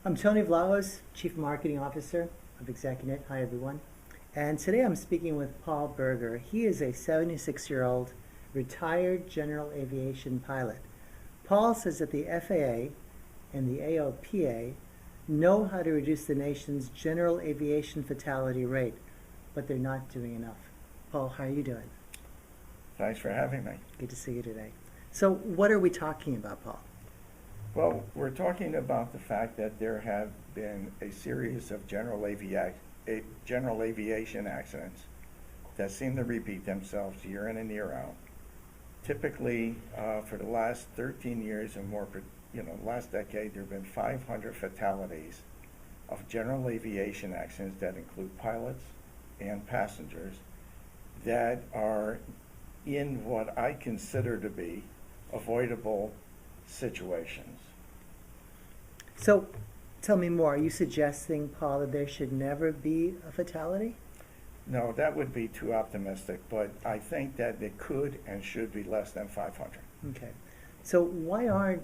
I'm Tony Vlahos, Chief Marketing Officer of ExecuNet. Hi, everyone. And today I'm speaking with Paul Berger. He is a 76-year-old retired general aviation pilot. Paul says that the FAA and the AOPA know how to reduce the nation's general aviation fatality rate, but they're not doing enough. Paul, how are you doing? Thanks for having me. Good to see you today. So what are we talking about, Paul? Well, we're talking about the fact that there have been a series of general aviation accidents that seem to repeat themselves year in and year out. Typically, for the last 13 years and more, last decade, there have been 500 fatalities of general aviation accidents that include pilots and passengers that are in what I consider to be avoidable situations. So tell me more. Are you suggesting, Paul, that there should never be a fatality? No, that would be too optimistic, but I think that it could and should be less than 500. Okay. So why aren't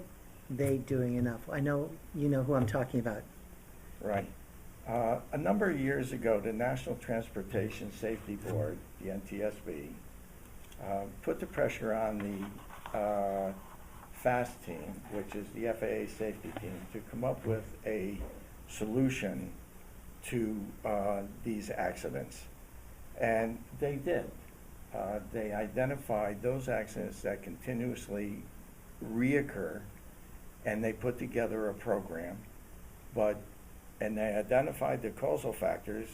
they doing enough? I know you know who I'm talking about. Right. A number of years ago, the National Transportation Safety Board, the NTSB, put the pressure on the FAST team, which is the FAA safety team, to come up with a solution to these accidents. And they did. They identified those accidents that continuously reoccur, and they put together a program, and they identified the causal factors,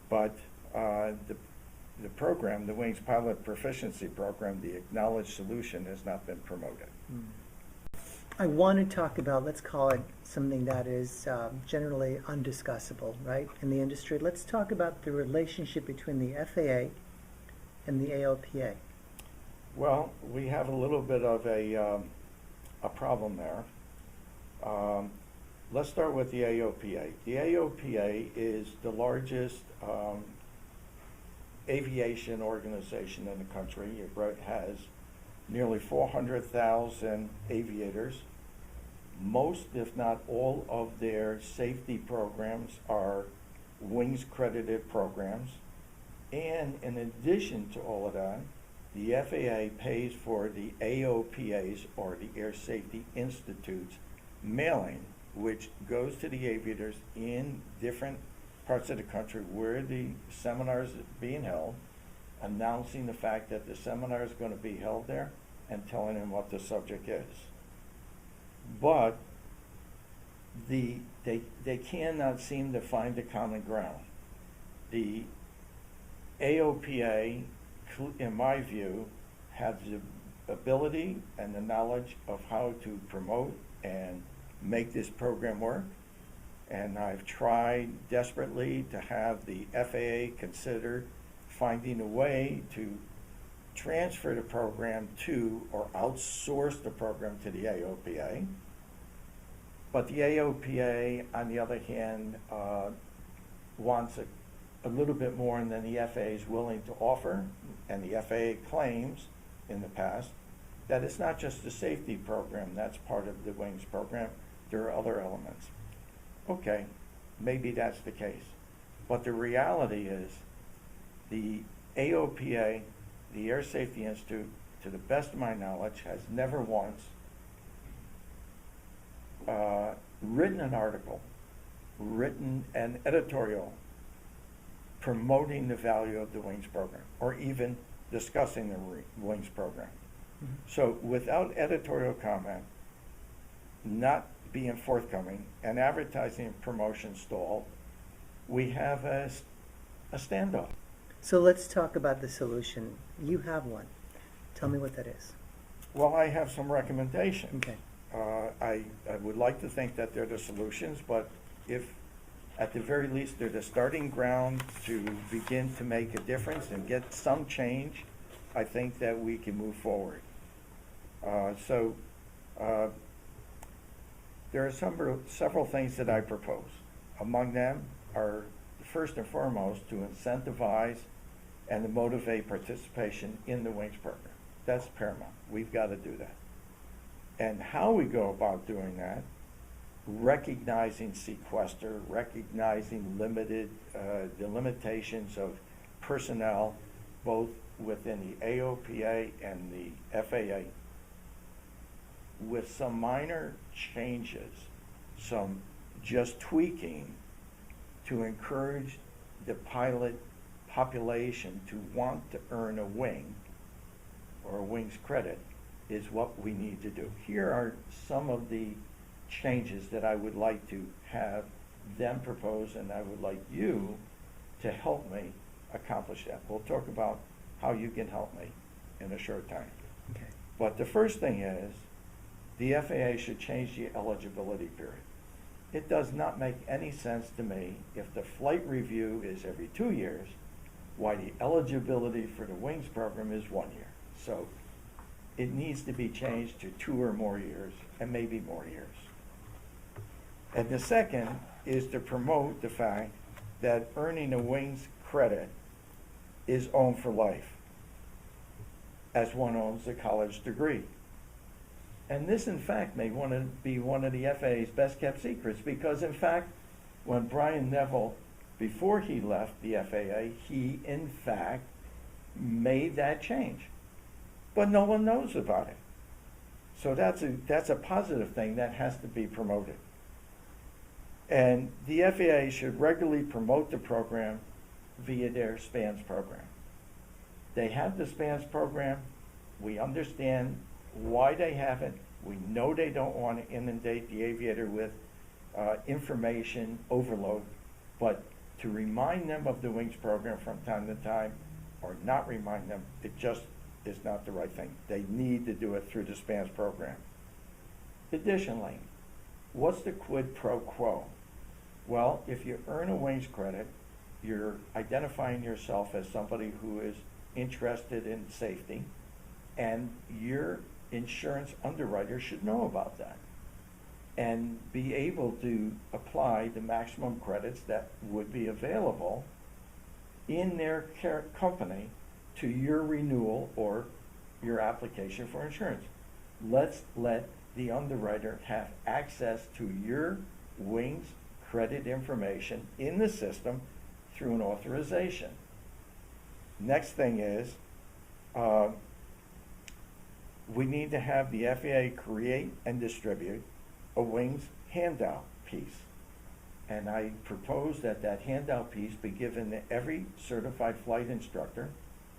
but the program, the Wings Pilot Proficiency Program, the acknowledged solution, has not been promoted. I want to talk about, let's call it something that is generally undiscussable, right, in the industry. Let's talk about the relationship between the FAA and the AOPA. Well, we have a little bit of a problem there. Let's start with the AOPA. The AOPA is the largest aviation organization in the country. It has nearly 400,000 aviators. Most, if not all, of their safety programs are Wings credited programs. And in addition to all of that, the FAA pays for the AOPA's, or the Air Safety Institute's, mailing, which goes to the aviators in different parts of the country where the seminars are being held, announcing the fact that the seminar is going to be held there and telling them what the subject is. But they cannot seem to find a common ground. The AOPA, in my view, has the ability and the knowledge of how to promote and make this program work. And I've tried desperately to have the FAA consider finding a way to transfer the program to, or outsource the program to, the AOPA. But the AOPA, on the other hand, wants a little bit more than the FAA is willing to offer. And the FAA claims in the past that it's not just the safety program that's part of the Wings program, there are other elements. Okay, maybe that's the case. But the reality is the AOPA, the Air Safety Institute, to the best of my knowledge, has never once written an article, written an editorial promoting the value of the Wings program, or even discussing the Wings program. Mm-hmm. So without editorial comment, not being forthcoming, and advertising and promotion stall, we have a standoff. So let's talk about the solution. You have one. Tell me what that is. Well, I have some recommendations. Okay. I would like to think that they're the solutions, but if at the very least they're the starting ground to begin to make a difference and get some change, I think that we can move forward. There are several things that I propose. Among them are, first and foremost, to incentivize and to motivate participation in the Wings program. That's paramount. We've got to do that. And how we go about doing that recognizing sequester, recognizing the limitations of personnel, both within the AOPA and the FAA, with some minor changes, some just tweaking to encourage the pilot population to want to earn a wing or a wings credit is what we need to do. Here are some of the changes that I would like to have them propose, and I would like you to help me accomplish that. We'll talk about how you can help me in a short time. Okay. But the first thing is, the FAA should change the eligibility period. It does not make any sense to me if the flight review is every 2 years, why the eligibility for the wings program is 1 year. So it needs to be changed to 2 or more years, and maybe more years. And the second is to promote the fact that earning a wings credit is owned for life, as one owns a college degree. And this, in fact, may want to be one of the FAA's best kept secrets, because, in fact, when Brian Neville, before he left the FAA, he, in fact, made that change. But no one knows about it. So that's a positive thing that has to be promoted. And the FAA should regularly promote the program via their SPANS program. They have the SPANS program. We understand why they have it. We know they don't want to inundate the aviator with information overload, but to remind them of the wings program from time to time, or not remind them, it just is not the right thing. They need to do it through the SPANS program. Additionally, what's the quid pro quo? Well, if you earn a wings credit, you're identifying yourself as somebody who is interested in safety, and your insurance underwriter should know about that and be able to apply the maximum credits that would be available in their company to your renewal or your application for insurance. Let's let the underwriter have access to your wings credit information in the system through an authorization. Next thing is, we need to have the FAA create and distribute a wings handout piece. And I propose that that handout piece be given to every certified flight instructor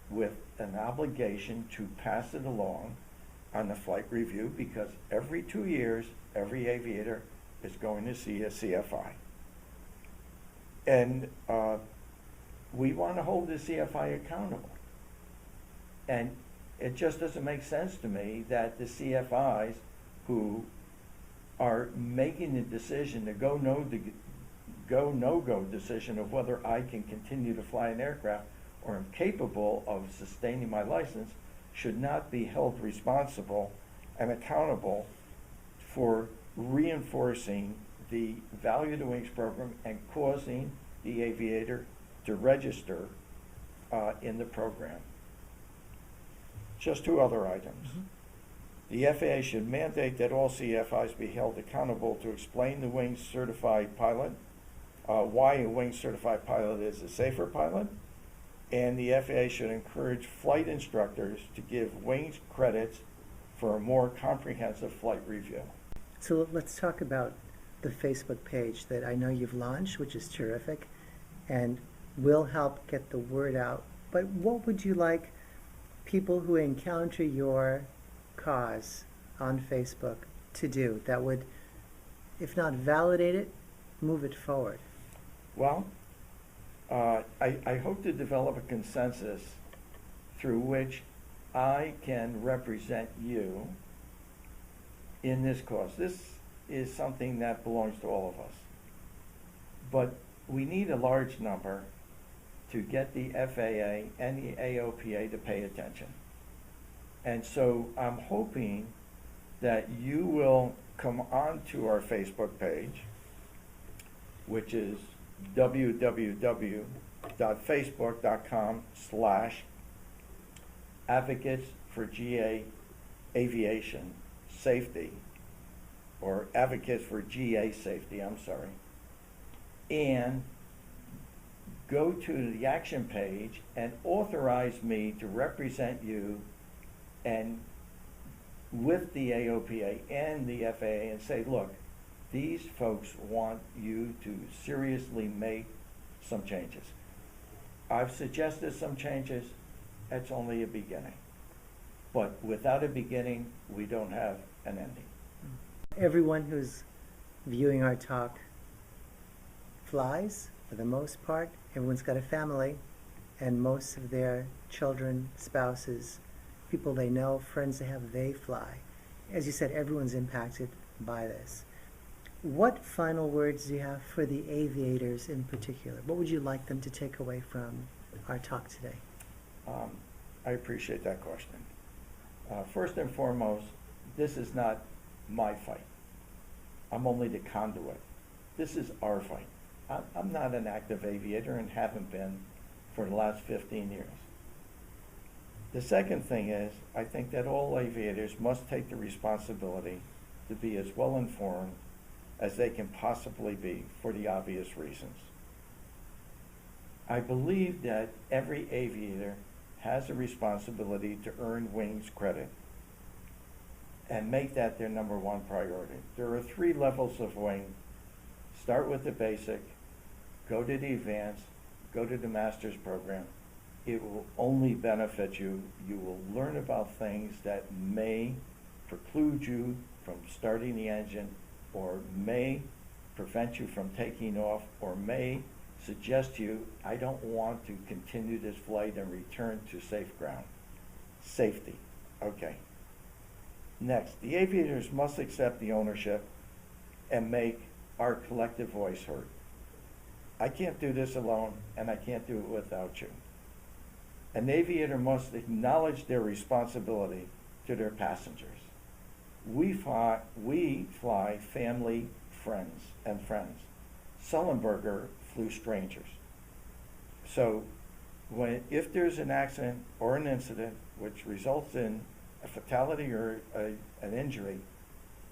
with an obligation to pass it along on the flight review, because every 2 years, every aviator is going to see a CFI. And we want to hold the CFI accountable. And it just doesn't make sense to me that the CFIs who are making the decision, the no-go decision of whether I can continue to fly an aircraft or am capable of sustaining my license, should not be held responsible and accountable for reinforcing the value of the wings program and causing the aviator to register in the program. Just 2 other items. The FAA should mandate that all CFIs be held accountable to explain the wings certified pilot, why a wings certified pilot is a safer pilot, and the FAA should encourage flight instructors to give wings credits for a more comprehensive flight review. So let's talk about the Facebook page that I know you've launched, which is terrific, and will help get the word out. But what would you like people who encounter your cause on Facebook to do that would, if not validate it, move it forward? Well, I hope to develop a consensus through which I can represent you in this cause. This is something that belongs to all of us. But we need a large number to get the FAA and the AOPA to pay attention. And so I'm hoping that you will come onto our Facebook page, which is www.facebook.com/advocates for GA Aviation Safety. or advocates for GA safety, I'm sorry, and go to the action page and authorize me to represent you and with the AOPA and the FAA and say, look, these folks want you to seriously make some changes. I've suggested some changes. That's only a beginning. But without a beginning, we don't have an ending. Everyone who's viewing our talk flies, for the most part. Everyone's got a family, and most of their children, spouses, people they know, friends they have, they fly. As you said, everyone's impacted by this. What final words do you have for the aviators in particular? What would you like them to take away from our talk today? I appreciate that question. First and foremost, this is not my fight. I'm only the conduit. This is our fight. I'm not an active aviator and haven't been for the last 15 years. The second thing is, I think that all aviators must take the responsibility to be as well informed as they can possibly be for the obvious reasons. I believe that every aviator has a responsibility to earn wings credit and make that their number one priority. There are 3 levels of wing. Start with the basic, go to the advanced, go to the master's program. It will only benefit you. You will learn about things that may preclude you from starting the engine, or may prevent you from taking off, or may suggest to you, I don't want to continue this flight and return to safe ground. Safety, okay. Next, the aviators must accept the ownership and make our collective voice heard. I can't do this alone, and I can't do it without you. An aviator must acknowledge their responsibility to their passengers. We fly family, friends, and friends. Sullenberger flew strangers. So if there's an accident or an incident which results in a fatality or an injury,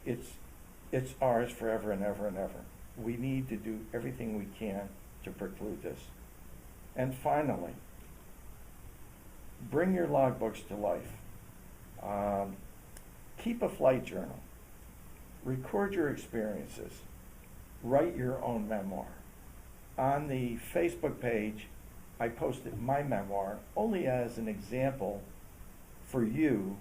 it's ours forever and ever and ever. We need to do everything we can to preclude this. And finally, bring your logbooks to life. Keep a flight journal. Record your experiences. Write your own memoir. On the Facebook page, I posted my memoir only as an example for you,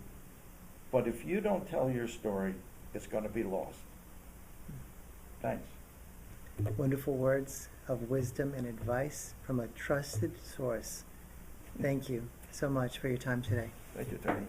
but if you don't tell your story, it's going to be lost. Thanks. Wonderful words of wisdom and advice from a trusted source. Thank you so much for your time today. Thank you, Tony.